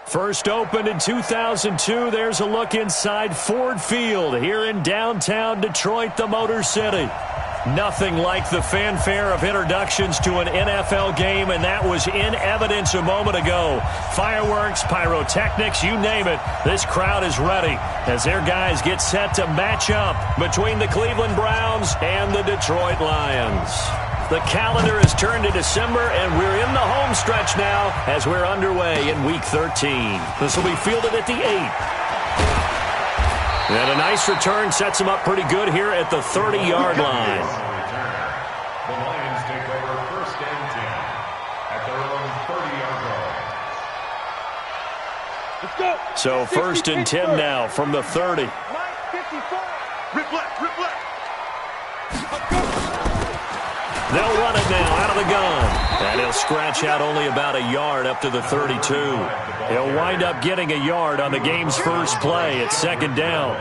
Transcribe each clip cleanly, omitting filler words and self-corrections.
First opened in 2002, there's a look inside Ford Field here in downtown Detroit, the Motor City. Nothing like the fanfare of introductions to an NFL game, and that was in evidence a moment ago. Fireworks, pyrotechnics, you name it. This crowd is ready as their guys get set to match up between the Cleveland Browns and the Detroit Lions. The calendar has turned to December, and we're in the home stretch now as we're underway in Week 13. This will be fielded at the 8. And a nice return sets him up pretty good here at the 30-yard line. The Lions take over first and 10 at their own 30-yard line. Let's go. So first and 10 now from the 30. Rip left, rip left. They'll run it now out of the gun. And he'll scratch out only about a yard up to the 32. He'll wind up getting a yard on the game's first play at second down.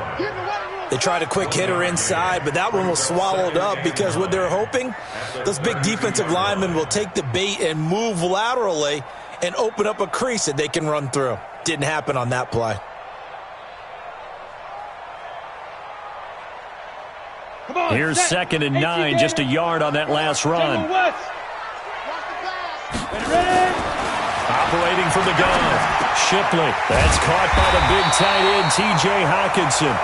They tried a quick hitter inside, but that one was swallowed up because what they're hoping, those big defensive linemen will take the bait and move laterally and open up a crease that they can run through. Didn't happen on that play. Here's second and 9, just a yard on that last run. Operating from the gun, Shipley. That's caught by the big tight end, T.J. Hockenson.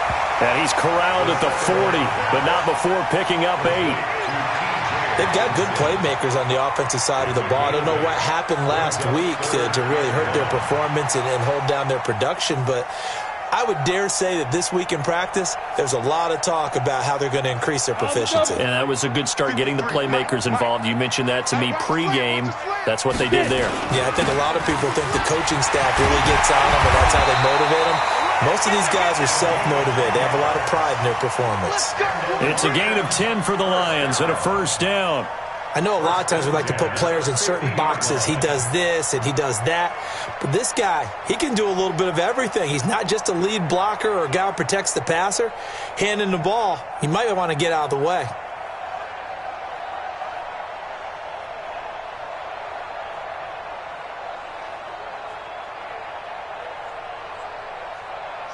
And he's corralled at the 40, but not before picking up 8. They've got good playmakers on the offensive side of the ball. I don't know what happened last week to really hurt their performance and hold down their production, but I would dare say that this week in practice, there's a lot of talk about how they're going to increase their proficiency. And that was a good start getting the playmakers involved. You mentioned that to me pregame. That's what they did there. Yeah, I think a lot of people think the coaching staff really gets on them, and that's how they motivate them. Most of these guys are self-motivated. They have a lot of pride in their performance. It's a gain of 10 for the Lions and a first down. I know a lot of times we like to put players in certain boxes. He does this and he does that. But this guy, he can do a little bit of everything. He's not just a lead blocker or a guy who protects the passer. Handing the ball, he might want to get out of the way.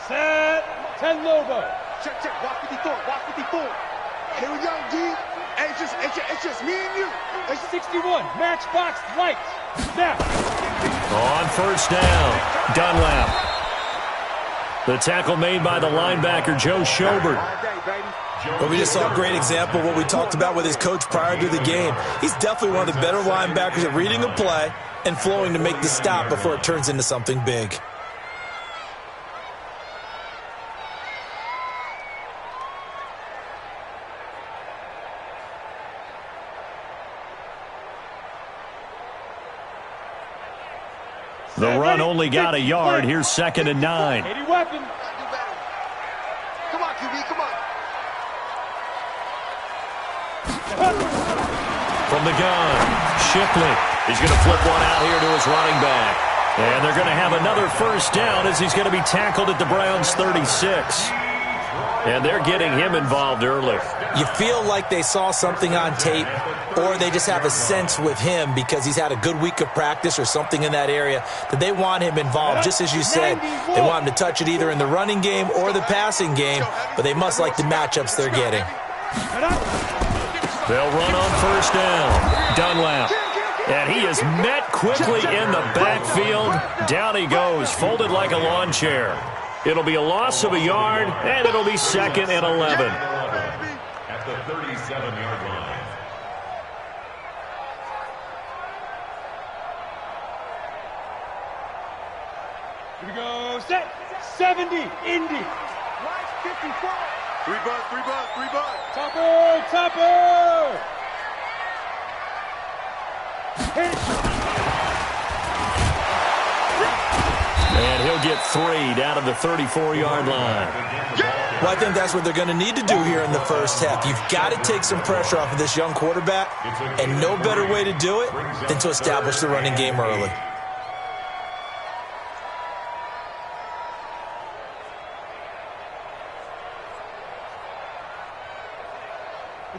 Set. 10 Lobo. Check, check. Watch 54. Watch 54. Here we go, G. It's just me and you. It's 61. Matchbox lights. Snap. On first down, Dunlap. The tackle made by the linebacker, Joe Schobert. Well, we just saw a great example of what we talked about with his coach prior to the game. He's definitely one of the better linebackers at reading a play and flowing to make the stop before it turns into something big. The run only got a yard. Here's second and 9. 80 weapon. Come on, QB, come on. From the gun, Shipley. He's going to flip one out here to his running back. And they're going to have another first down as he's going to be tackled at the Browns' 36. And they're getting him involved early. You feel like they saw something on tape, or they just have a sense with him because he's had a good week of practice or something in that area that they want him involved. Just as you said, they want him to touch it either in the running game or the passing game, but they must like the matchups they're getting. They'll run on first down. Dunlap. And he is met quickly in the backfield. Down he goes, folded like a lawn chair. It'll be a loss of a yard, and it'll be second and 11. At the 37-yard line. Here we go. Set. 70. Indy. Watch 54. Three bud. Topper. Topper. Hit. And he'll get 3 down to the 34-yard line. Well, I think that's what they're going to need to do here in the first half. You've got to take some pressure off of this young quarterback, and no better way to do it than to establish the running game early.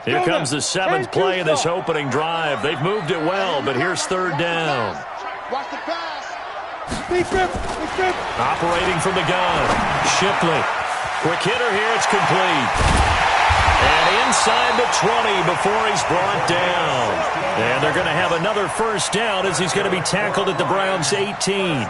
Here comes the 7th play of this opening drive. They've moved it well, but here's third down. Watch the pass. Big grip. Operating from the gun. Shipley. Quick hitter here. It's complete. And inside the 20 before he's brought down. And they're going to have another first down as he's going to be tackled at the Browns' 18.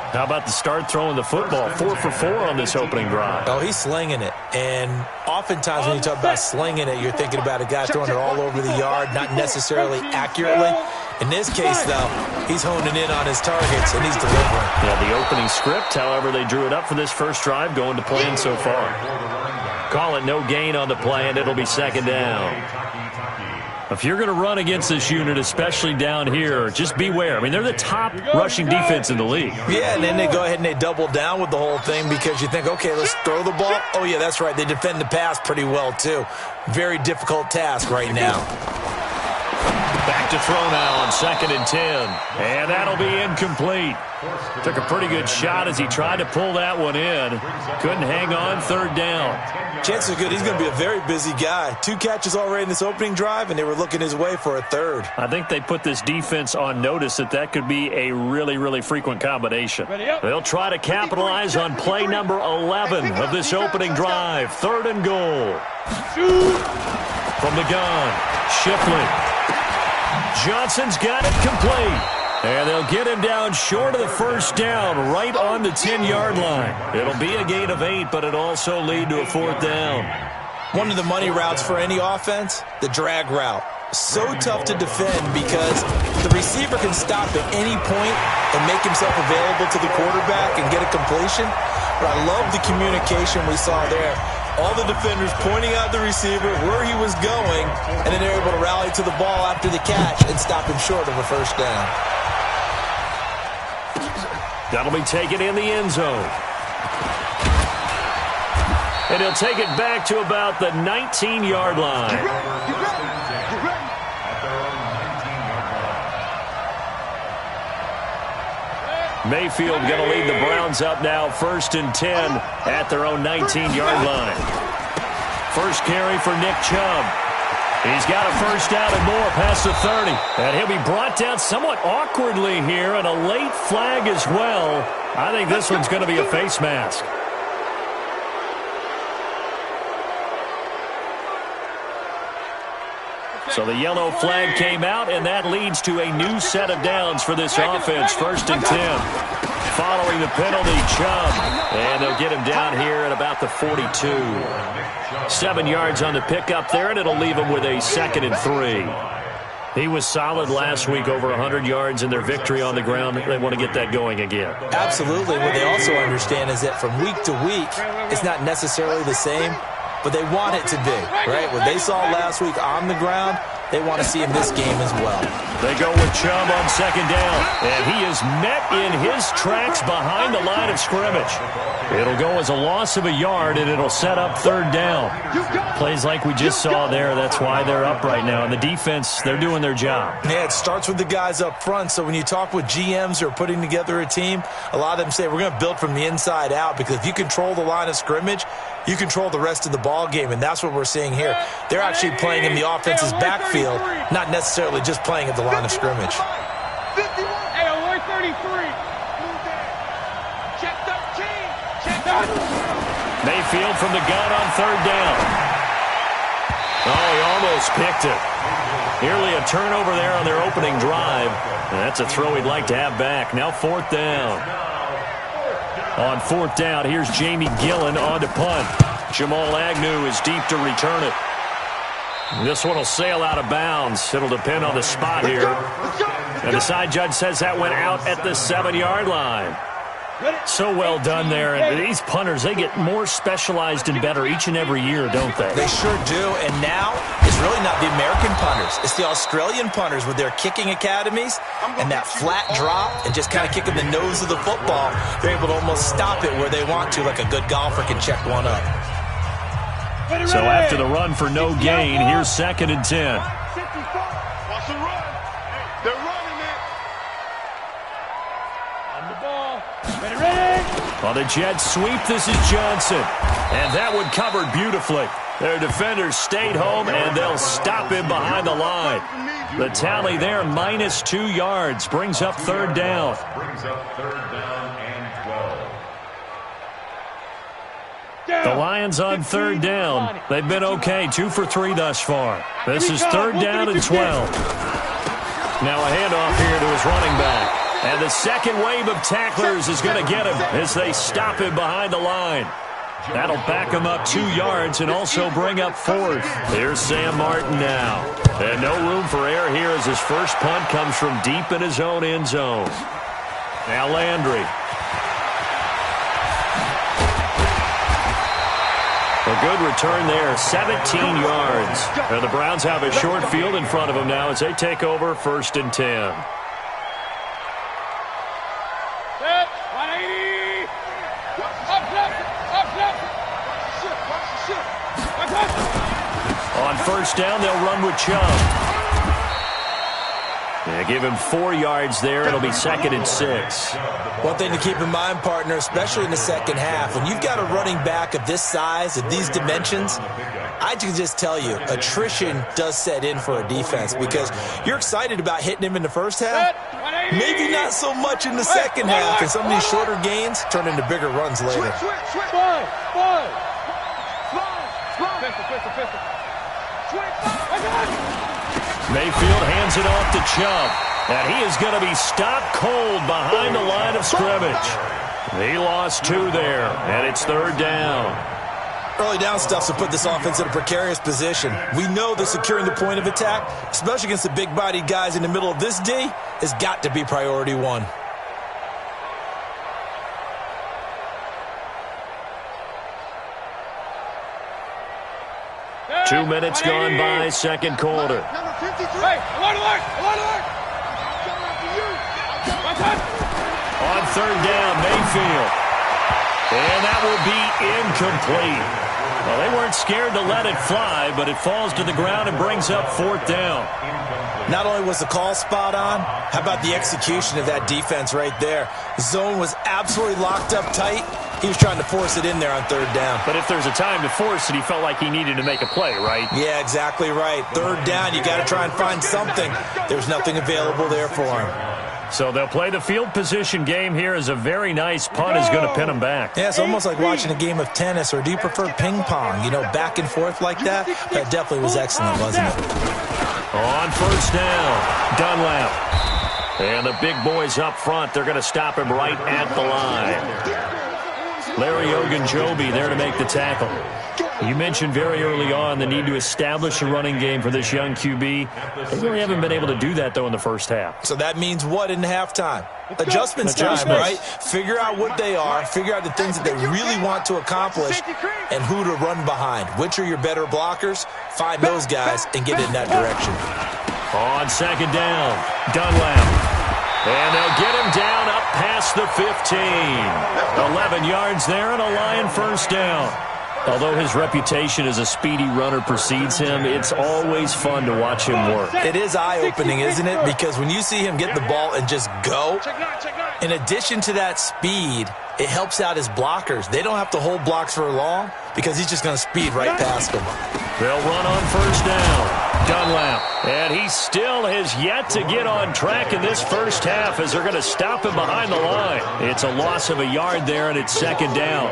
How about the start throwing the football? 4 for 4 on this opening drive. Oh, he's slinging it. And oftentimes when you talk about slinging it, you're thinking about a guy throwing it all over the yard, not necessarily accurately. In this case, though, he's honing in on his targets, and he's delivering. Yeah, the opening script, however, they drew it up for this first drive, going to plan so far. Call it no gain on the play, and it'll be second down. If you're going to run against this unit, especially down here, just beware. I mean, they're the top rushing defense in the league. Yeah, and then they go ahead and they double down with the whole thing because you think, okay, let's throw the ball. Oh, yeah, that's right. They defend the pass pretty well, too. Very difficult task right now. Back to throw now on 2nd and 10. And that'll be incomplete. Took a pretty good shot as he tried to pull that one in. Couldn't hang on, 3rd down. Chances are good he's going to be a very busy guy. 2 catches already in this opening drive, and they were looking his way for a 3rd. I think they put this defense on notice that could be a really, really frequent combination. They'll try to capitalize on play number 11 of this opening drive. 3rd and goal. From the gun, Shipley. Johnson's got it complete. And they'll get him down short of the first down, right on the 10-yard line. It'll be a gain of 8, but it'll also lead to a 4th down. One of the money routes for any offense, the drag route. So tough to defend because the receiver can stop at any point and make himself available to the quarterback and get a completion. But I love the communication we saw there. All the defenders pointing out the receiver, where he was going, and then they're able to rally to the ball after the catch and stop him short of a first down. That'll be taken in the end zone. And he'll take it back to about the 19-yard line. Mayfield going to lead the Browns up now, 1st and 10 at their own 19-yard line. First carry for Nick Chubb. He's got a first down and more past the 30. And he'll be brought down somewhat awkwardly here, and a late flag as well. I think this one's going to be a face mask. So the yellow flag came out, and that leads to a new set of downs for this offense. 1st and 10. Following the penalty, Chubb. And they'll get him down here at about the 42. 7 yards on the pickup there, and it'll leave him with a 2nd and 3. He was solid last week, over 100 yards in their victory on the ground. They want to get that going again. Absolutely. What they also understand is that from week to week, it's not necessarily the same, but they want it to be, right? What they saw last week on the ground, they want to see in this game as well. They go with Chubb on 2nd down, and he is met in his tracks behind the line of scrimmage. It'll go as a loss of a yard, and it'll set up 3rd down. Plays like we just saw there. That's why they're up right now. And the defense, they're doing their job. Yeah, it starts with the guys up front. So when you talk with GMs who are putting together a team, a lot of them say we're going to build from the inside out, because if you control the line of scrimmage, you control the rest of the ball game, and that's what we're seeing here. They're actually playing in the offense's backfield, not necessarily just playing at the line of scrimmage. Hey, 133. Check 13. Check 13. Mayfield from the gun on 3rd down. Oh, he almost picked it. Nearly a turnover there on their opening drive. And that's a throw he'd like to have back. Now 4th down. On 4th down, here's Jamie Gillen on to punt. Jamal Agnew is deep to return it. This one will sail out of bounds. It'll depend on the spot here. And the side judge says that went out at the 7-yard line. So well done there. And these punters, they get more specialized and better each and every year, don't they? They sure do. And now it's really not the American punters. It's the Australian punters with their kicking academies and that flat drop and just kind of kicking the nose of the football. They're able to almost stop it where they want to, like a good golfer can check one up. So after the run for no gain, here's 2nd and 10. Watch the run. They're running it. On the ball. Ready. On the jet sweep, this is Johnson. And that one covered beautifully. Their defenders stayed home, and they'll stop him behind the line. The tally there, -2 yards, brings up third down. Brings up third down and 12. The Lions on third down. They've been okay, 2 for 3 thus far. This is third down and 12. Now a handoff here to his running back. And the second wave of tacklers is going to get him as they stop him behind the line. That'll back him up 2 yards and also bring up fourth. Here's Sam Martin now. And no room for error here as his first punt comes from deep in his own end zone. Now Landry. A good return there, 17 yards. And the Browns have a short field in front of them now as they take over 1st and 10. On first down, they'll run with Chubb. Yeah, give him 4 yards there. It'll be 2nd and 6. One thing to keep in mind, partner, especially in the second half, when you've got a running back of this size, of these dimensions, I can just tell you, attrition does set in for a defense because you're excited about hitting him in the first half. Maybe not so much in the second half, and some of these shorter gains turn into bigger runs later. Mayfield hands it off to Chubb, and he is going to be stopped cold behind the line of scrimmage. He lost 2 there, and it's third down. Early down stuff to put this offense in a precarious position. We know that securing the point of attack, especially against the big-bodied guys in the middle of this D, has got to be priority 1. Two minutes gone by, second quarter. On third down, Mayfield. And that will be incomplete. Well, they weren't scared to let it fly, but it falls to the ground and brings up 4th down. Not only was the call spot on, how about the execution of that defense right there? The zone was absolutely locked up tight. He was trying to force it in there on third down. But if there's a time to force it, he felt like he needed to make a play, right? Yeah, exactly right. Third down, you got to try and find something. There's nothing available there for him. So they'll play the field position game here as a very nice punt is going to pin him back. Yeah, it's almost like watching a game of tennis, or do you prefer ping pong? You know, back and forth like that? That definitely was excellent, wasn't it? On first down, Dunlap. And the big boys up front, they're going to stop him right at the line. Larry Ogunjobi there to make the tackle. You mentioned very early on the need to establish a running game for this young QB. They really haven't been able to do that, though, in the first half. So that means what in halftime? Adjustments time, right? Figure out what they are, figure out the things that they really want to accomplish, and who to run behind. Which are your better blockers? Find those guys and get in that direction. On second down, Dunlap. And they'll get him down up past the 15. 11 yards there and a Lion first down. Although his reputation as a speedy runner precedes him, it's always fun to watch him work. It is eye-opening, isn't it? Because when you see him get the ball and just go, in addition to that speed, it helps out his blockers. They don't have to hold blocks for long because he's just going to speed right past them. They'll run on first down. Dunlap. And he still has yet to get on track in this first half as they're going to stop him behind the line. It's a loss of a yard there, and it's second down.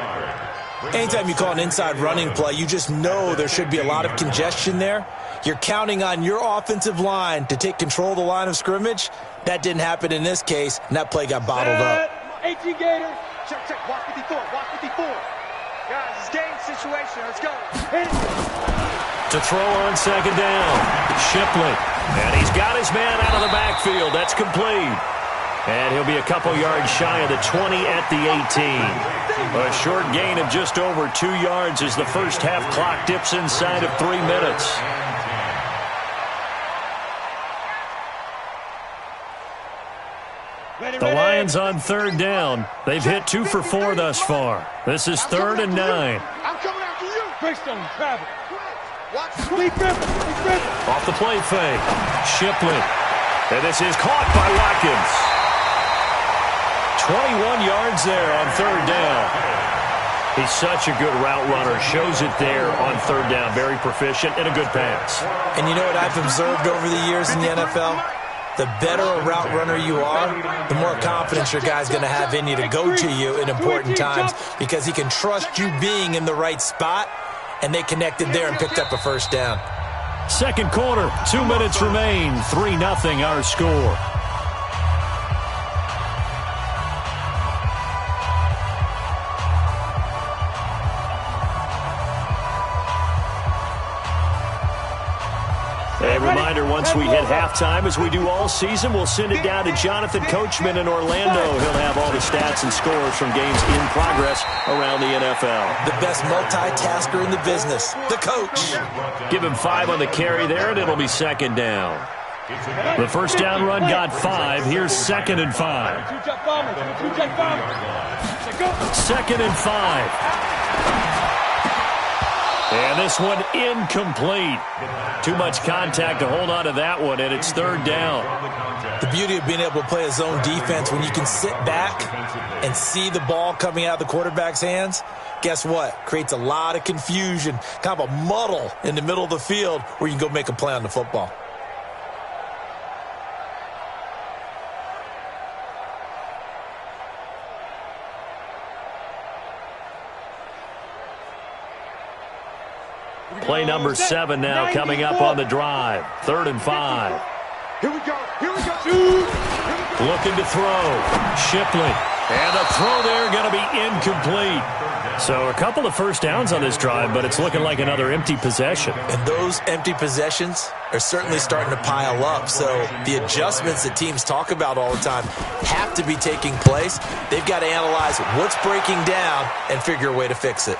Anytime you call an inside running play, you just know there should be a lot of congestion there. You're counting on your offensive line to take control of the line of scrimmage. That didn't happen in this case, and that play got bottled up. 18 Gator. Check, check. Watch 54. Watch 54. Guys, it's game situation. Let's go. Hit it. To throw on second down, Shipley. And he's got his man out of the backfield. That's complete. And he'll be a couple yards shy of the 20 at the 18. A short gain of just over 2 yards as the first half clock dips inside of 3 minutes. The Lions on third down. They've hit 2 for 4 thus far. This is 3rd and 9. I'm coming after you. Greystone, grab it. Watch. Off the play fake. Shipley. And this is caught by Watkins. 21 yards there on third down. He's such a good route runner. Shows it there on third down. Very proficient and a good pass. And you know what I've observed over the years in the NFL? The better a route runner you are, the more confidence your guy's going to have in you to go to you in important times because he can trust you being in the right spot, and they connected there and picked up a first down. Second quarter, 2 minutes remain. 3-0 our score. A reminder, once we hit halftime, as we do all season, we'll send it down to Jonathan Coachman in Orlando. He'll have all the stats and scores from games in progress around the NFL. The best multitasker in the business, the coach. Give him 5 on the carry there, and it'll be second down. The first down run got 5. Here's 2nd and 5. 2nd and 5. And this one incomplete. Too much contact to hold on to that one, and it's third down. The beauty of being able to play a zone defense, when you can sit back and see the ball coming out of the quarterback's hands, guess what? Creates a lot of confusion, kind of a muddle in the middle of the field where you can go make a play on the football. Play number 7 now coming up on the drive. 3rd and 5. Here we go. Looking to throw. Shipley. And a throw there going to be incomplete. So a couple of first downs on this drive, but it's looking like another empty possession. And those empty possessions are certainly starting to pile up. So the adjustments that teams talk about all the time have to be taking place. They've got to analyze what's breaking down and figure a way to fix it.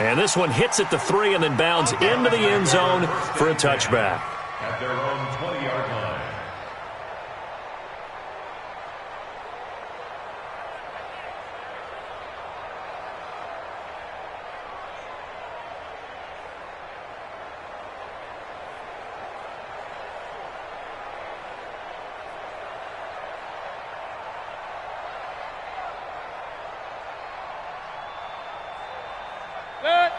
And this one hits at the 3 and then bounds into the end zone for a touchback. At their own 20-yard line.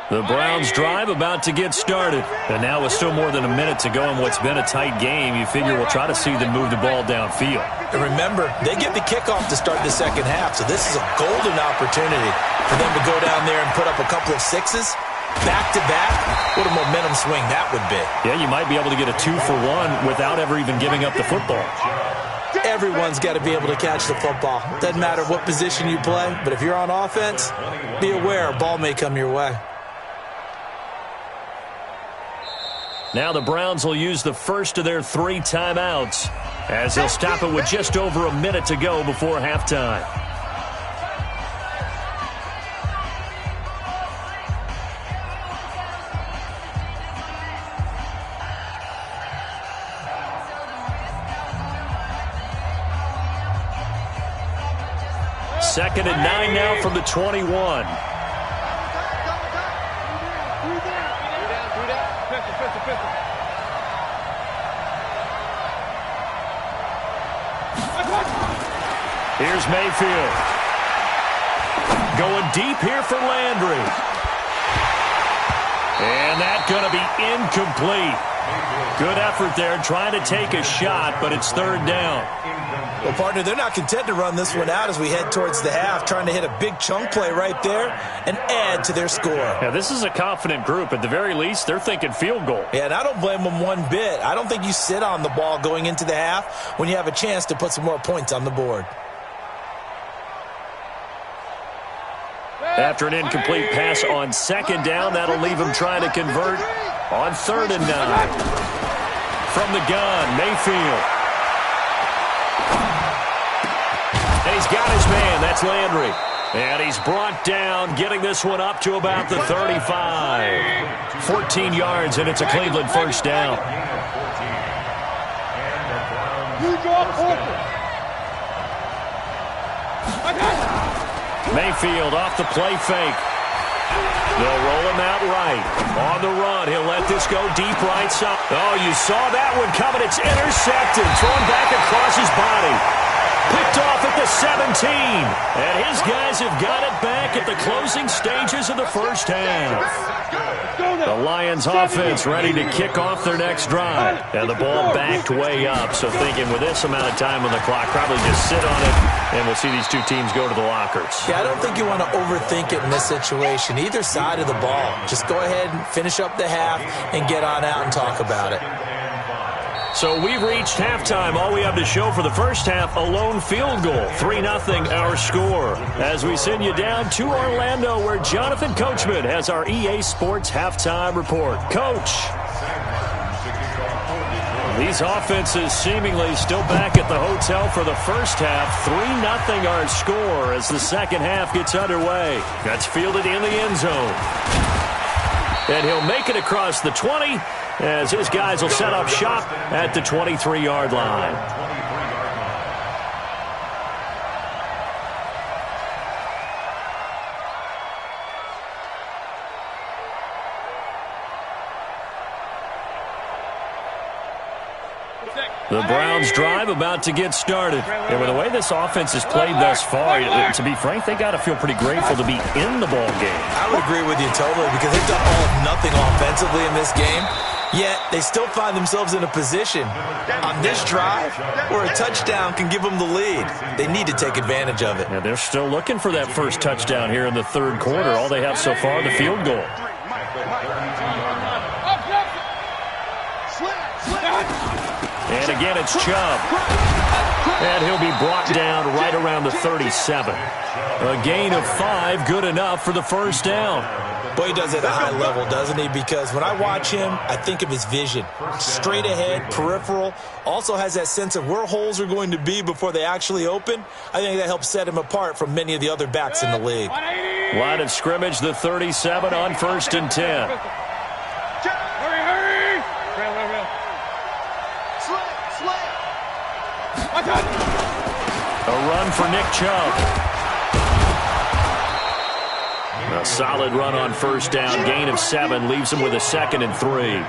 The Browns drive about to get started. And now with still more than a minute to go in what's been a tight game, you figure we'll try to see them move the ball downfield. And remember, they get the kickoff to start the second half, so this is a golden opportunity for them to go down there and put up a couple of sixes back-to-back. What a momentum swing that would be. Yeah, you might be able to get a 2-for-1 without ever even giving up the football. Everyone's got to be able to catch the football. Doesn't matter what position you play, but if you're on offense, be aware a ball may come your way. Now the Browns will use the first of their 3 timeouts as they'll stop it with just over a minute to go before halftime. Second and 9 now from the 21. Here's Mayfield. Going deep here for Landry. And that's going to be incomplete. Good effort there trying to take a shot, but it's third down. Well, partner, they're not content to run this one out as we head towards the half, trying to hit a big chunk play right there and add to their score. Yeah, this is a confident group. At the very least, they're thinking field goal. Yeah, and I don't blame them one bit. I don't think you sit on the ball going into the half when you have a chance to put some more points on the board. After an incomplete pass on second down, that'll leave him trying to convert on 3rd and 9. From the gun, Mayfield. And he's got his man. That's Landry. And he's brought down, getting this one up to about the 35. 14 yards, and it's a Cleveland first down. You draw corner. Mayfield off the play fake. They'll roll him out right. On the run, he'll let this go deep right side. Oh, you saw that one coming. It's intercepted. Thrown back across his body. Picked off at the 17. And his guys have got it back at the closing stages of the first half. The Lions offense ready to kick off their next drive. And the ball backed way up. So thinking with this amount of time on the clock, probably just sit on it, and we'll see these two teams go to the lockers. Yeah, I don't think you want to overthink it in this situation. Either side of the ball. Just go ahead and finish up the half and get on out and talk about it. So we've reached halftime. All we have to show for the first half, a lone field goal. 3-0 our score. As we send you down to Orlando, where Jonathan Coachman has our EA Sports halftime report. Coach. These offenses seemingly still back at the hotel for the first half. 3-0 our score as the second half gets underway. That's fielded in the end zone. And he'll make it across the 20 as his guys will set up shop at the 23-yard line. The Browns drive about to get started. And with the way this offense has played thus far, to be frank, they got to feel pretty grateful to be in the ball game. I would agree with you totally because they've done all of nothing offensively in this game. Yet they still find themselves in a position on this drive where a touchdown can give them the lead. They need to take advantage of it. Yeah, they're still looking for that first touchdown here in the third quarter. All they have so far, the field goal. And again, it's Chubb. And he'll be brought down right around the 37. A gain of 5, good enough for the first down. Boy, he does it at a high level, doesn't he? Because when I watch him, I think of his vision. Straight ahead, peripheral. Also has that sense of where holes are going to be before they actually open. I think that helps set him apart from many of the other backs in the league. Line of scrimmage, the 37 on 1st and 10. A run for Nick Chubb. A solid run on first down. Gain of 7 leaves him with a 2nd and 3.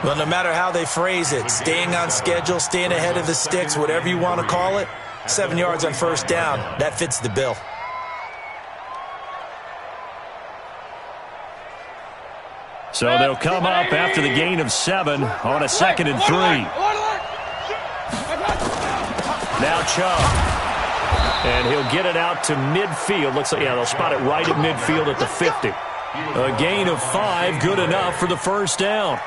Well, no matter how they phrase it, staying on schedule, staying ahead of the sticks, whatever you want to call it, 7 yards on first down, that fits the bill. So they'll come up after the gain of 7 on a 2nd and 3. Now Chubb. And he'll get it out to midfield. Looks like, yeah, they'll spot it right at midfield at the 50. A gain of 5, good enough for the first down.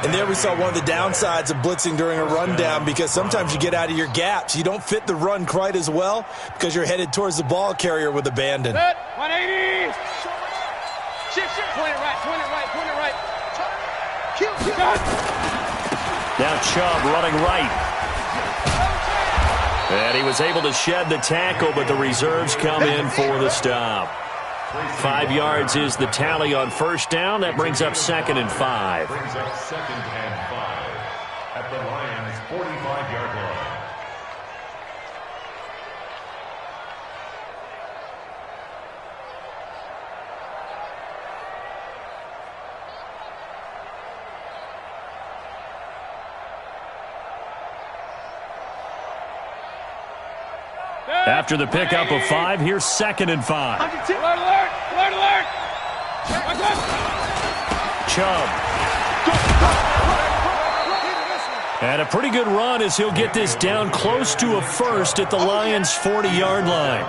And there we saw one of the downsides of blitzing during a rundown because sometimes you get out of your gaps. You don't fit the run quite as well because you're headed towards the ball carrier with abandon. 180. Shift. Point it right. Now Chubb running right. And he was able to shed the tackle, but the reserves come in for the stop. 5 yards is the tally on first down. That brings up 2nd and 5. Brings up 2nd and 5 at the Lions' 45-yard line. After the pickup of 5, here's 2nd and 5. Alert! Chubb. And a pretty good run as he'll get this down close to a first at the Lions' 40-yard line.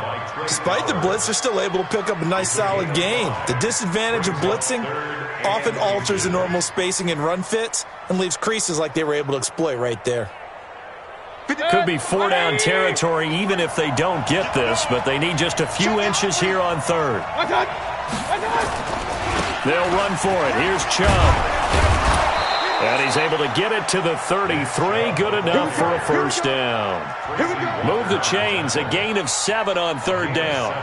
Despite the blitz, they're still able to pick up a nice solid gain. The disadvantage of blitzing often alters the normal spacing and run fits and leaves creases like they were able to exploit right there. Could be 4-down territory even if they don't get this, but they need just a few inches here on 3rd. They'll run for it. Here's Chubb. And he's able to get it to the 33. Good enough for a first down. Move the chains. A gain of 7 on 3rd down.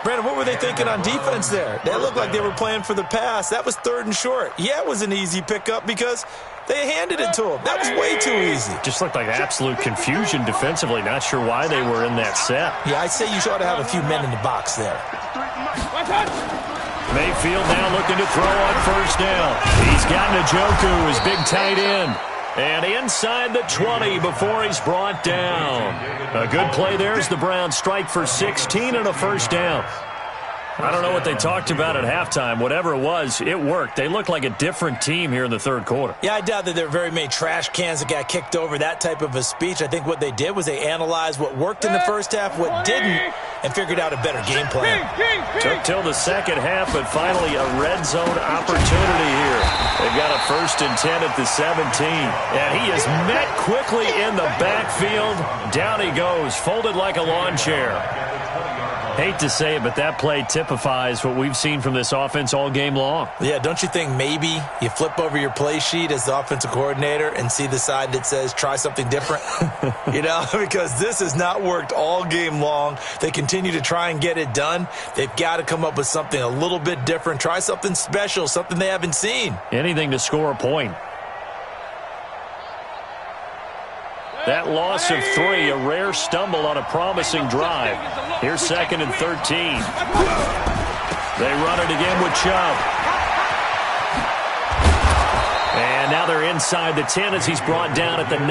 Brandon, what were they thinking on defense there? That looked like they were playing for the pass. That was 3rd and short. Yeah, it was an easy pickup because they handed it to him. That was way too easy. Just looked like absolute confusion defensively. Not sure why they were in that set. Yeah, I'd say you ought to have a few men in the box there. Mayfield now looking to throw on first down. He's got Njoku, his big tight end. And inside the 20 before he's brought down. A good play there as the Browns strike for 16 and a first down. I don't know what they talked about at halftime. Whatever it was, it worked. They looked like a different team here in the third quarter. Yeah, I doubt that there were very many trash cans that got kicked over, that type of a speech. I think what they did was they analyzed what worked in the first half, what didn't, and figured out a better game plan. Took till the second half, but finally a red zone opportunity here. They've got a 1st and 10 at the 17. And he is met quickly in the backfield. Down he goes, folded like a lawn chair. Hate to say it, but that play typifies what we've seen from this offense all game long. Yeah, don't you think maybe you flip over your play sheet as the offensive coordinator and see the side that says try something different? You know, because this has not worked all game long. They continue to try and get it done. They've got to come up with something a little bit different. Try something special, something they haven't seen. Anything to score a point. That loss of 3, a rare stumble on a promising drive. Here's 2nd and 13. They run it again with Chubb. And now they're inside the 10 as he's brought down at the 9.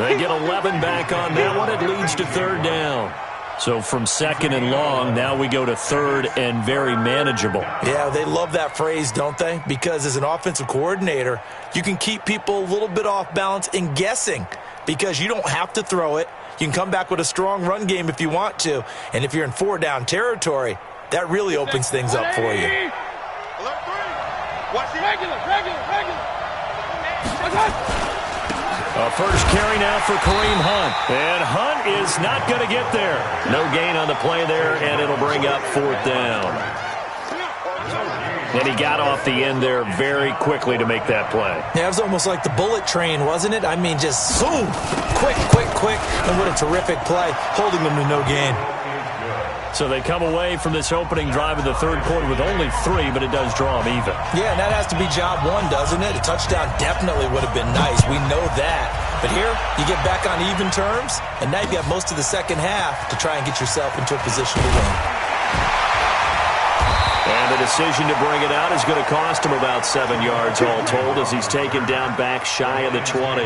They get 11 back on that one. It leads to 3rd down. So from 2nd and long, now we go to 3rd and very manageable. Yeah, they love that phrase, don't they? Because as an offensive coordinator, you can keep people a little bit off balance and guessing because you don't have to throw it. You can come back with a strong run game if you want to. And if you're in 4-down territory, that really opens things up for you. Watch it. Regular. A first carry now for Kareem Hunt. And Hunt is not going to get there. No gain on the play there, and it'll bring up 4th down. And he got off the end there very quickly to make that play. Yeah, it was almost like the bullet train, wasn't it? I mean, just boom, quick. And what a terrific play, holding them to no gain. So they come away from this opening drive of the third quarter with only 3, but it does draw them even. Yeah, and that has to be job 1, doesn't it? A touchdown definitely would have been nice. We know that. But here, you get back on even terms, and now you've got most of the second half to try and get yourself into a position to win. And the decision to bring it out is going to cost him about 7 yards all told as he's taken down back shy of the 20.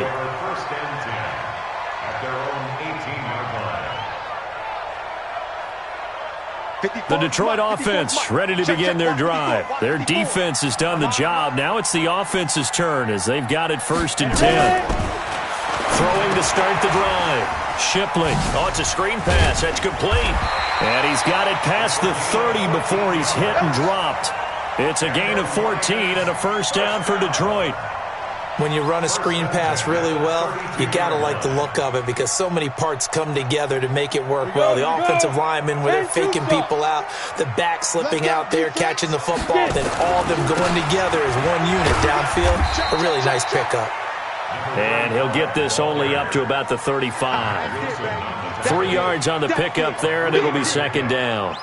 The Detroit offense ready to begin their drive. Their defense has done the job. Now it's the offense's turn as they've got it 1st and 10. Throwing to start the drive. Shipley. Oh, it's a screen pass. That's complete. And he's got it past the 30 before he's hit and dropped. It's a gain of 14 and a first down for Detroit. When you run a screen pass really well, you got to like the look of it because so many parts come together to make it work well. The offensive linemen, where they're faking people out, the back slipping out there, catching the football, then all of them going together as one unit downfield. A really nice pickup. And he'll get this only up to about the 35. 3 yards on the pickup there, and it'll be 2nd down.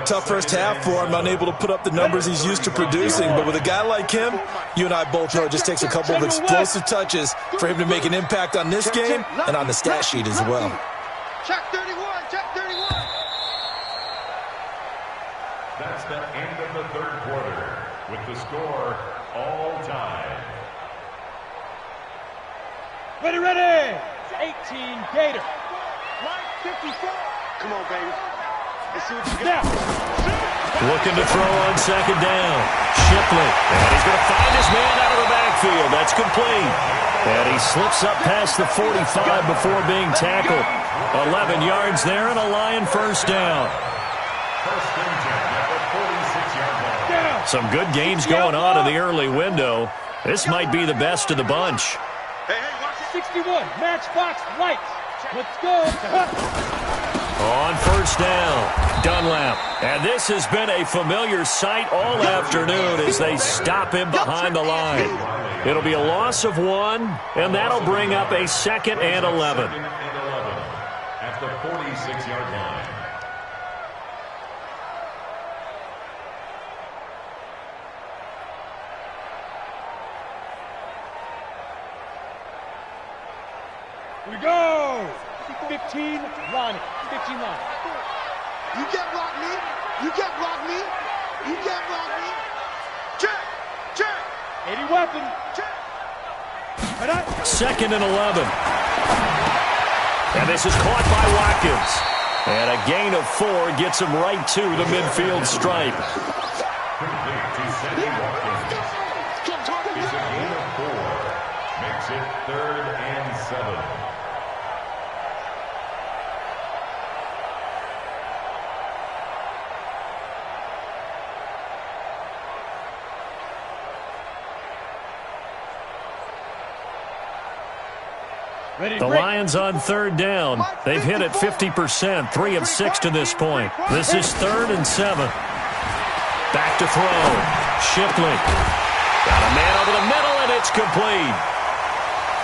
Tough first half for him, unable to put up the numbers he's used to producing. But with a guy like him, you and I both know it just takes a couple of explosive touches for him to make an impact on this game and on the stat sheet as well. Check 31, check 31. That's the end of the third quarter with the score all tied. Ready. 18 Gator. Line 54. Come on, baby. Let's see what you Snap. got. Looking to throw on 2nd down. Shipley. And he's going to find his man out of the backfield. That's complete. And he slips up past the 45 before being tackled. 11 yards there and a Lion first down. First and 10 at the 46-yard line. Some good games going on in the early window. This might be the best of the bunch. Hey, watch it. 61, Matchbox Lights. Let's go. On first down, Dunlap. And this has been a familiar sight all afternoon as they stop him behind the line. It'll be a loss of 1, and that'll bring up a 2nd and 11. At the 46-yard line. We go. 15 line. 15 line. You can't block me. You can't block me. You can't block me. Check. 80 weapon. Check. 2nd and 11. And this is caught by Watkins. And a gain of 4 gets him right to the midfield stripe. Complete to Sammy Watkins. It's a gain of 4. Makes it 3rd and 7. The Lions on 3rd down. They've hit it 50%, 3 of 6 to this point. This is 3rd and 7. Back to throw. Shipley. Got a man over the middle, and it's complete.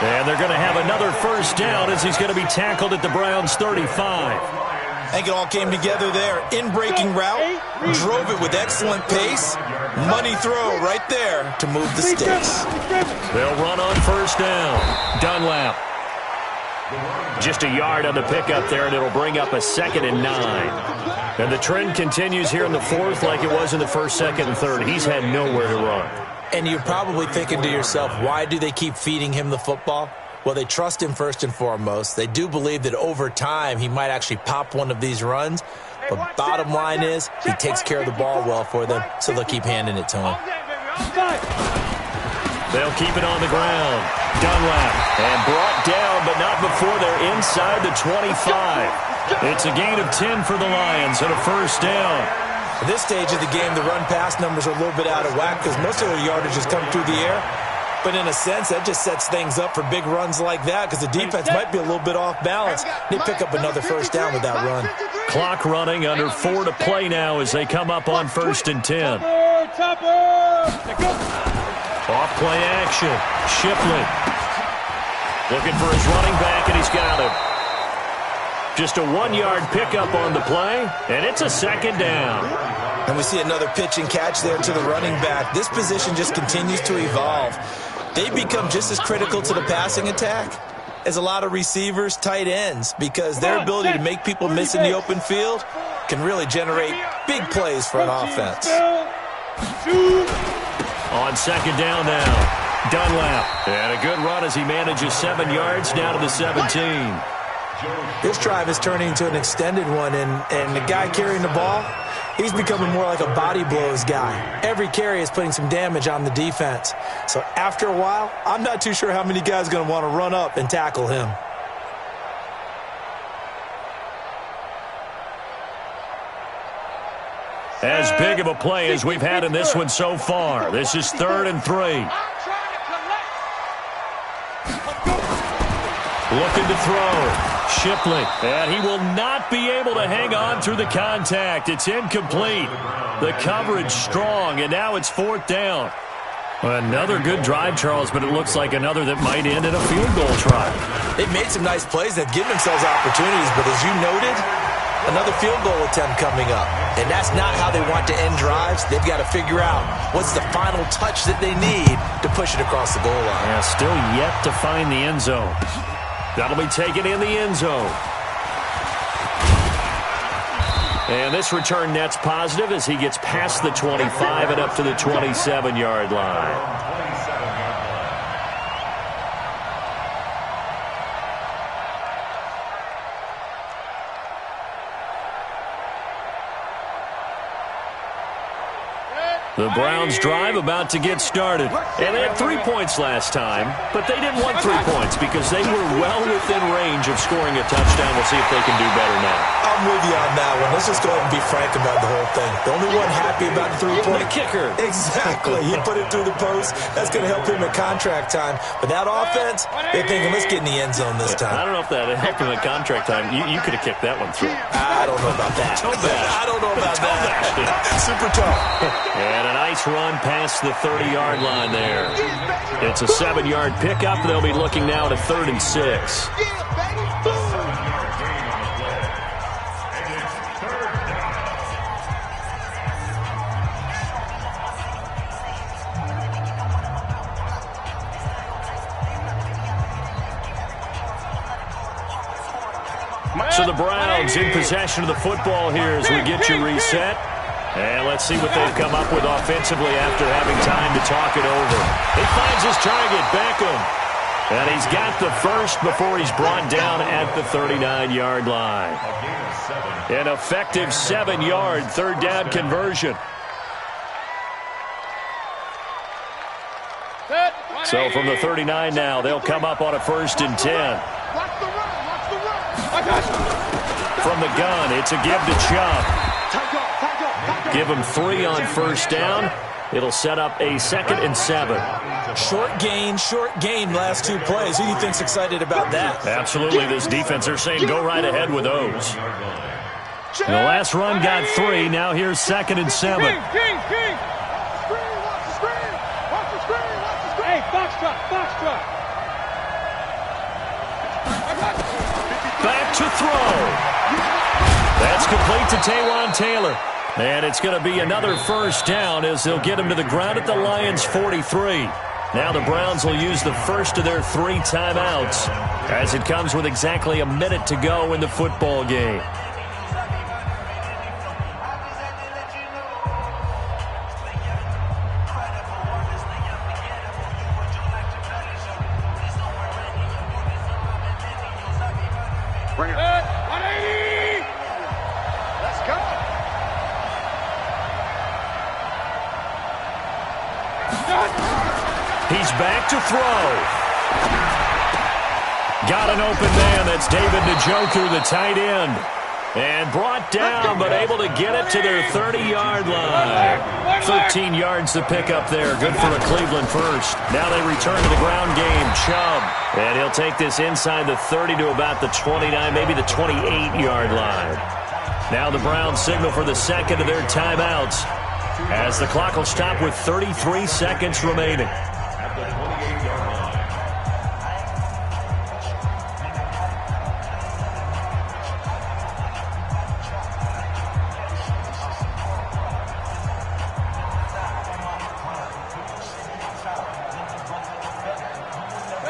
And they're going to have another first down as he's going to be tackled at the Browns' 35. I think it all came together there. In-breaking route, drove it with excellent pace. Money throw right there to move the sticks. They'll run on first down. Dunlap. Just a yard on the pickup there, and it'll bring up a 2nd and 9. And the trend continues here in the 4th like it was in the 1st, 2nd, and 3rd. He's had nowhere to run. And you're probably thinking to yourself, why do they keep feeding him the football? Well, they trust him first and foremost. They do believe that over time he might actually pop one of these runs. But bottom line is he takes care of the ball well for them, so they'll keep handing it to him. They'll keep it on the ground. Dunlap. And brought down, but not before they're inside the 25. It's a gain of 10 for the Lions and a first down. At this stage of the game, the run-pass numbers are a little bit out of whack because most of their yardage has come through the air. But in a sense, that just sets things up for big runs like that because the defense might be a little bit off balance. They pick up another first down with that run. Clock running, under 4 to play now as they come up on 1st and 10. Off play action. Shipley. Looking for his running back, and he's got him. Just a 1-yard pickup on the play, and it's a 2nd down. And we see another pitch and catch there to the running back. This position just continues to evolve. They become just as critical to the passing attack as a lot of receivers, tight ends, because their ability to make people miss in the open field can really generate big plays for an offense. On 2nd down now, Dunlap. And a good run as he manages 7 yards down to the 17. This drive is turning into an extended one, and the guy carrying the ball, he's becoming more like a body blows guy. Every carry is putting some damage on the defense. So after a while, I'm not too sure how many guys are going to want to run up and tackle him. As big of a play as we've had in this one so far. This is 3rd and 3. Looking to throw. Shipley. And he will not be able to hang on through the contact. It's incomplete. The coverage strong, and now it's 4th down. Another good drive, Charles, but it looks like another that might end in a field goal try. They've made some nice plays. They've given themselves opportunities, but as you noted, another field goal attempt coming up. And that's not how they want to end drives. They've got to figure out what's the final touch that they need to push it across the goal line. Yeah, still yet to find the end zone. That'll be taken in the end zone. And this return net's positive as he gets past the 25 and up to the 27-yard line. The Browns drive about to get started. And they had 3 points last time, but they didn't want 3 points because they were well within range of scoring a touchdown. We'll see if they can do better now. I'm with you on that one. Let's just go ahead and be frank about the whole thing. The only one happy about the 3-point. The kicker. Exactly. He put it through the post. That's going to help him at contract time. But that offense, they're thinking, let's get in the end zone this time. I don't know if that helped him at contract time. You could have kicked that one through. I don't know about that. Toe bash. I don't know about that. Super tough. And a nice run past the 30-yard line there. It's a 7-yard pickup. They'll be looking now to 3rd and 6. So the Browns in possession of the football here as we get you reset. And let's see what they've come up with offensively after having time to talk it over. He finds his target, Beckham. And he's got the first before he's brought down at the 39-yard line. An effective 7-yard third down conversion. So from the 39 now, they'll come up on a 1st and 10. From the gun, it's a give to Chubb. Give him 3 on 1st down. It'll set up a 2nd and 7. Short gain, last 2 plays. Who do you think's excited about that? Absolutely, this defense, they're saying go right ahead with those. The last run got 3. Now here's 2nd and 7. Hey, box truck. Back to throw. That's complete to Taywan Taylor. And it's going to be another 1st down as they'll get him to the ground at the Lions' 43. Now the Browns will use the first of their 3 timeouts as it comes with exactly a minute to go in the football game. Bring it. 180. Let's go. He's back to throw. Got an open man. That's David Njoku, the tight end. And brought down, but able to get it to their 30-yard line. 13 yards to pick up there. Good for a Cleveland first. Now they return to the ground game. Chubb. And he'll take this inside the 30 to about the 29, maybe the 28-yard line. Now the Browns signal for the 2nd of their timeouts as the clock will stop with 33 seconds remaining. At the 28-yard line.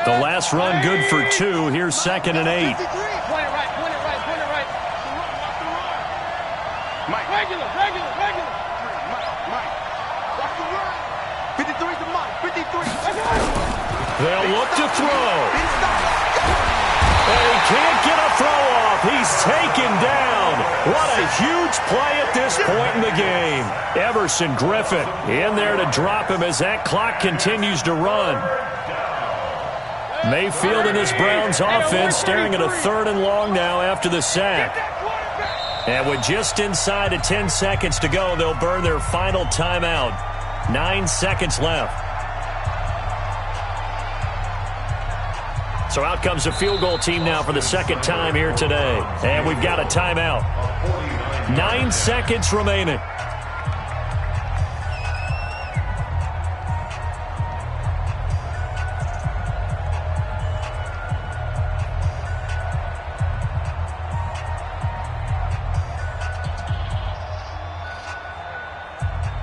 The last run good for 2. Here's 2nd and 8. Point it right. Mike. Regular. Mike. Watch the run. 53's the Mike. 53. They'll look to throw. And he can't get a throw off. He's taken down. What a huge play at this point in the game. Everson Griffin in there to drop him as that clock continues to run. Mayfield and this Browns offense staring at a 3rd and long now after the sack. And with just inside of 10 seconds to go, they'll burn their final timeout. 9 seconds left. So out comes the field goal team now for the 2nd time here today. And we've got a timeout. 9 seconds remaining.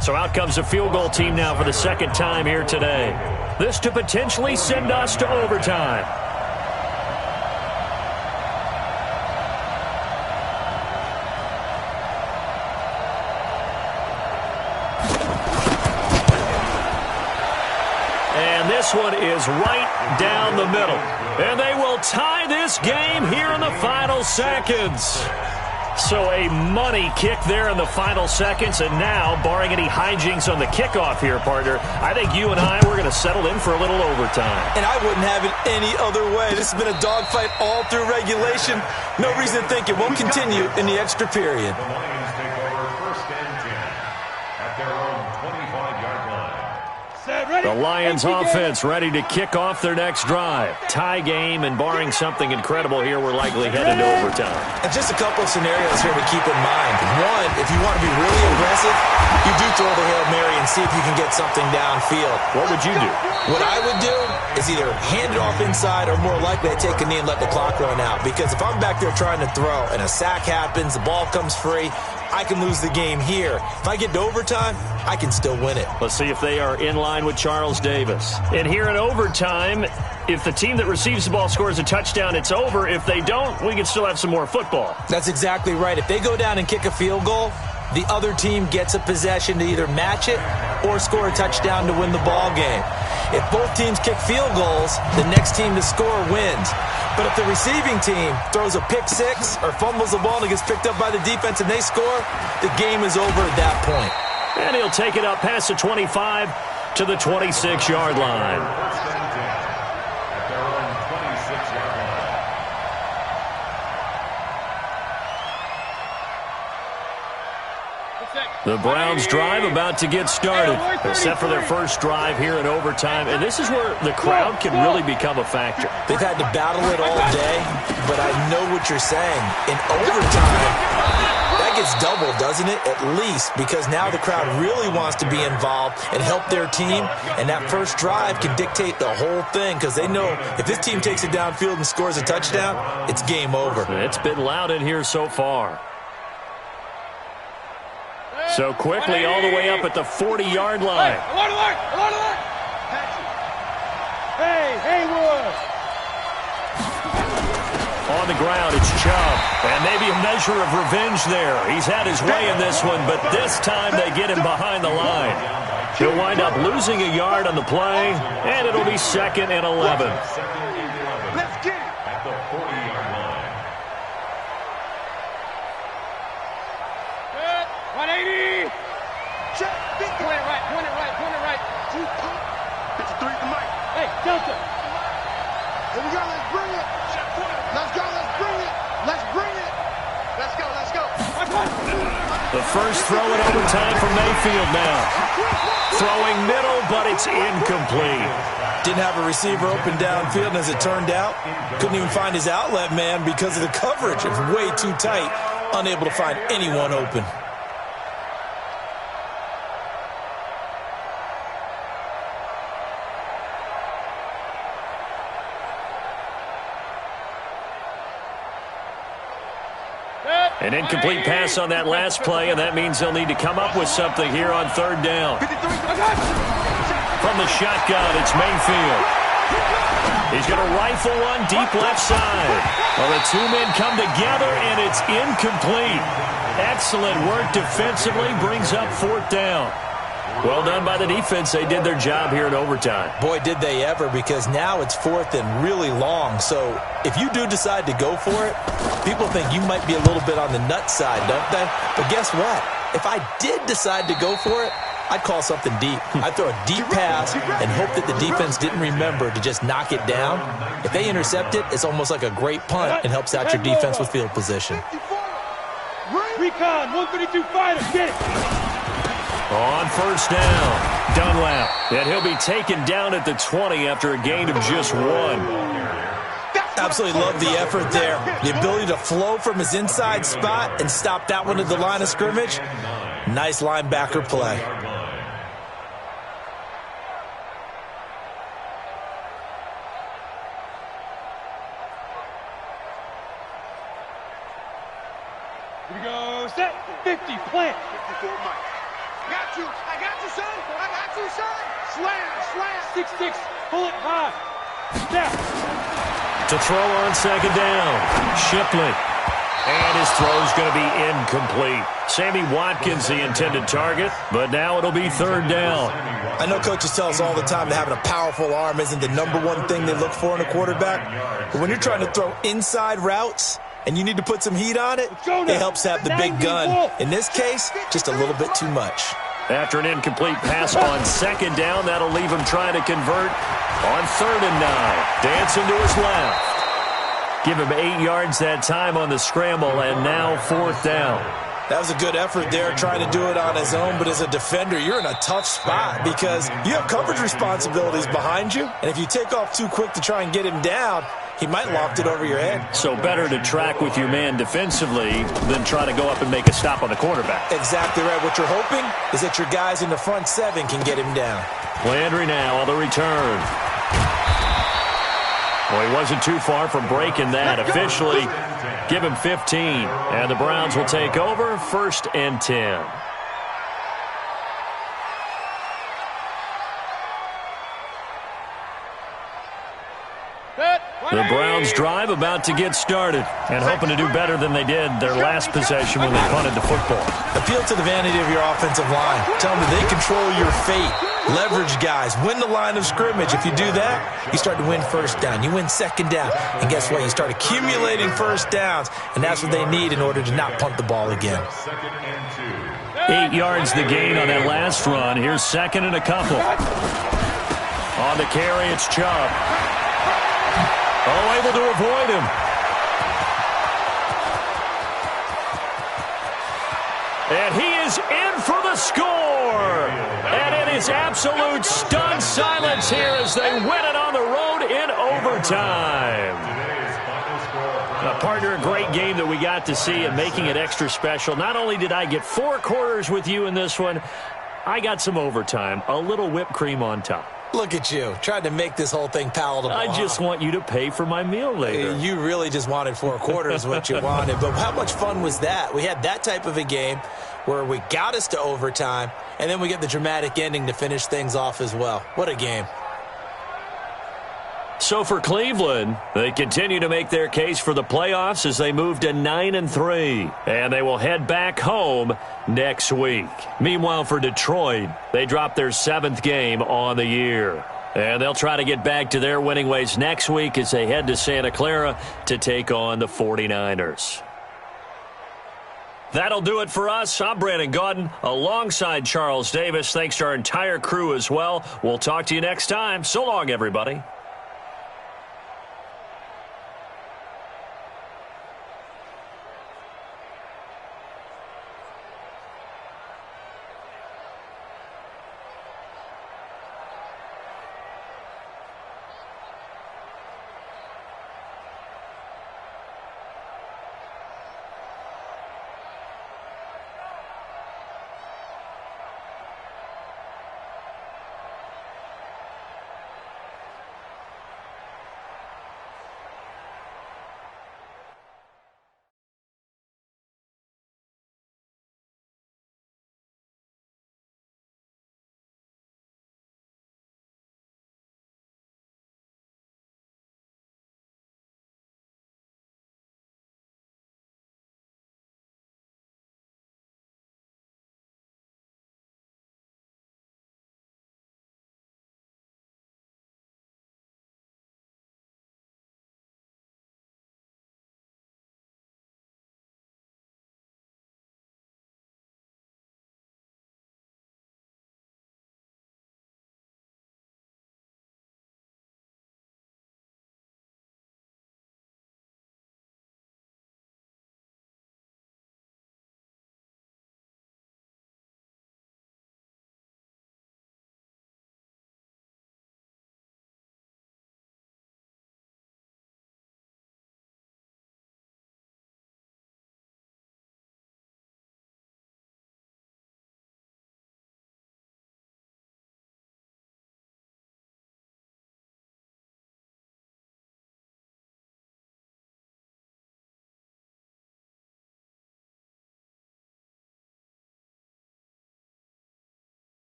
So out comes the field goal team now for the 2nd time here today. This to potentially send us to overtime. And this one is right down the middle. And they will tie this game here in the final seconds. So a money kick there in the final seconds, and now, barring any hijinks on the kickoff here, partner, I think you and I, we're going to settle in for a little overtime. And I wouldn't have it any other way. This has been a dogfight all through regulation. No reason to think it won't continue in the extra period. The Lions take over 1st and 10 at their own 25-yard line. The Lions offense ready to kick off their next drive. Tie game, and barring something incredible here, we're likely headed to overtime. And just a couple of scenarios here to keep in mind. One, if you want to be really aggressive, you do throw the Hail Mary and see if you can get something downfield. What would you do? What I would do is either hand it off inside or more likely I take a knee and let the clock run out. Because if I'm back there trying to throw and a sack happens, the ball comes free, I can lose the game here. If I get to overtime, I can still win it. Let's see if they are in line with Charles Davis. And here in overtime, if the team that receives the ball scores a touchdown, it's over. If they don't, we can still have some more football. That's exactly right. If they go down and kick a field goal, the other team gets a possession to either match it or score a touchdown to win the ball game. If both teams kick field goals, the next team to score wins. But if the receiving team throws a pick six or fumbles the ball and it gets picked up by the defense and they score, the game is over at that point. And he'll take it up past the 25 to the 26-yard line. At their own 26-yard line. The Browns drive about to get started, except for their first drive here in overtime. And this is where the crowd can really become a factor. They've had to battle it all day, but I know what you're saying. In overtime, that gets doubled, doesn't it? At least, because now the crowd really wants to be involved and help their team, and that first drive can dictate the whole thing because they know if this team takes it downfield and scores a touchdown, it's game over. It's been loud in here so far. So quickly all the way up at the 40-yard line. Hey, Haywood! On the ground, it's Chubb. And maybe a measure of revenge there. He's had his way in this one, but this time they get him behind the line. He'll wind up losing a yard on the play, and it'll be 2nd and 11. Let's get it. At the 40-yard line. 180! Check. Point it right. 53 to Mike. Hey, Delta! Here we go, let's bring it. Let's go, let's go. The first throw in overtime for Mayfield now. Throwing middle, but it's incomplete. Didn't have a receiver open downfield, and as it turned out, couldn't even find his outlet man because of the coverage. It was way too tight, unable to find anyone open. An incomplete pass on that last play, and that means they'll need to come up with something here on 3rd down. From the shotgun, it's Mayfield. He's going to rifle one deep left side. Well, the two men come together, and it's incomplete. Excellent work defensively, brings up 4th down. Well done by the defense. They did their job here in overtime. Boy, did they ever, because now it's 4th and really long. So if you do decide to go for it, people think you might be a little bit on the nut side, don't they? But guess what? If I did decide to go for it, I'd call something deep. I'd throw a deep pass and hope that the defense didn't remember to just knock it down. If they intercept it, it's almost like a great punt and helps out your defense with field position. Recon, 132 fighter, get it! On 1st down, Dunlap. And he'll be taken down at the 20 after a gain of just 1. Absolutely love the effort there. The ability to flow from his inside spot and stop that one at the line of scrimmage. Nice linebacker play. Here we go, set, 50, plant. 54 Mike. I got you, son. Slam. 6-6, pull it high. Snap. To throw on 2nd down, Shipley. And his throw's going to be incomplete. Sammy Watkins, the intended target, but now it'll be 3rd down. I know coaches tell us all the time that having a powerful arm isn't the #1 thing they look for in a quarterback. But when you're trying to throw inside routes and you need to put some heat on it, it helps have the big gun. In this case, just a little bit too much. After an incomplete pass on 2nd down, that'll leave him trying to convert on 3rd and 9. Dancing to his left. Give him 8 yards that time on the scramble, and now 4th down. That was a good effort there, trying to do it on his own. But as a defender, you're in a tough spot because you have coverage responsibilities behind you. And if you take off too quick to try and get him down, he might loft it over your head. So better to track with your man defensively than try to go up and make a stop on the quarterback. Exactly right. What you're hoping is that your guys in the front 7 can get him down. Landry now on the return. Well, he wasn't too far from breaking that. Officially, give him 15. And the Browns will take over 1st and 10. The Browns Browns drive about to get started and hoping to do better than they did their last possession when they punted the football. Appeal to the vanity of your offensive line. Tell them that they control your fate. Leverage guys. Win the line of scrimmage. If you do that, you start to win first down. You win second down. And guess what? You start accumulating first downs. And that's what they need in order to not punt the ball again. 8 yards the gain on that last run. Here's second and a couple. On the carry, it's Chubb. Oh, able to avoid him. And he is in for the score. And it is absolute stunned silence here as they win it on the road in overtime. Partner, a great game that we got to see and making it extra special. Not only did I get 4 quarters with you in this one, I got some overtime, a little whipped cream on top. Look at you, trying to make this whole thing palatable. I just want you to pay for my meal later. You really just wanted 4 quarters what you wanted. But how much fun was that? We had that type of a game where we got us to overtime, and then we get the dramatic ending to finish things off as well. What a game. So for Cleveland, they continue to make their case for the playoffs as they move to 9-3, and they will head back home next week. Meanwhile, for Detroit, they dropped their 7th game on the year, and they'll try to get back to their winning ways next week as they head to Santa Clara to take on the 49ers. That'll do it for us. I'm Brandon Gaudin alongside Charles Davis. Thanks to our entire crew as well. We'll talk to you next time. So long, everybody.